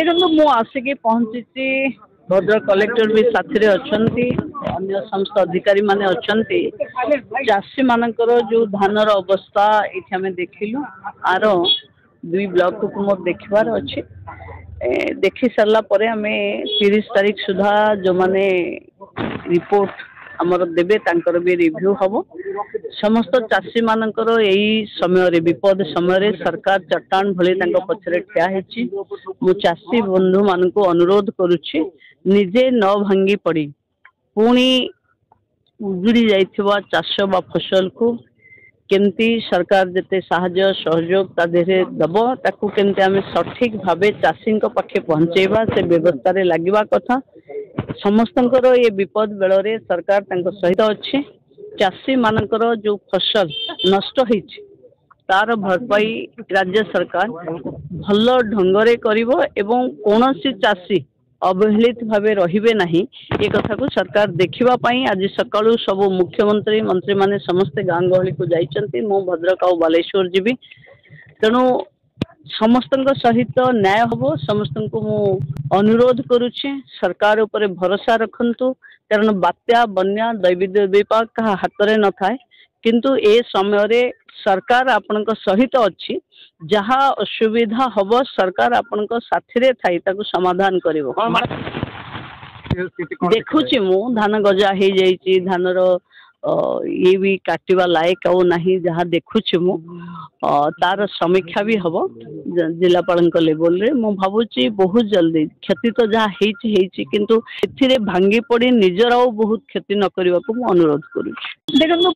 देखो मु आसिक पहुंची भद्रक कलेक्टर भी साथी अच्छा अन्य समस्त अधिकारी माने अच्छा चाषी मानकर जो धानर अवस्था ये आम देखिलु आर 2 ब्लॉक को मोर देखबार अच्छे देखी सारा पर आम 30 तारीख सुधा जो माने रिपोर्ट आमर देवे तांकर भी रिव्यू हम समस्त चाषी मानकर यही समय विपद समय सरकार चट्टान भली पछरे ठिया है मु चाषी बंधु मान को अनुरोध करुच्ची निजे न भांगी पड़ी पुणी उजुड़ी जाइथिबा चाष बा फसल को केमती सरकार जते साहाय्य सहयोग ता देहरे दब ताकू केमती आमे सठिक भावे चाषी पाखे पहुंचेबा से व्यवस्था रे लागिबा कथा समस्तंकर ये विपद बेलरे सरकार तांको सहित अच्छे चाषी मानकर जो फसल नष्ट होइछि तार भरपाई राज्य सरकार भल ढंगरे करिवो एवं कोनोसी चाषी अवहेलित भावे रहिबे नहीं ये कथा को सरकार देखिबा पई आज सकाळु सब मुख्यमंत्री मंत्री माने समस्त गां गहली को जाइचंती मो भद्रक और बालेश्वर जीवी तेणु समस्त सहित न्याय हबो समस्त को मु अनुरोध करुचे सरकार ऊपर भरोसा रखंतु कारण बात्या बन्या दैविक विपाक का हाथ रे न थाए किंतु ए समय रे सरकार आपनक सहित अच्छी जहाँ असुविधा हब सरकार आपनक साथी रे थाई ताकू समाधान करिवो देखुची मु धान गजा हो जाइए धानर ये भी काटिबा लायक आउ नहीं जहाँ देखुची मु तार समीक्षा भी हम जिलापाल लेवल रे मु भावुची बहुत जल्दी क्षति तो जहाँ हेची किंतु एथिरे भांगी पड़ी निजर आउ बहुत क्षति न करने को अनुरोध करुच्ची देखो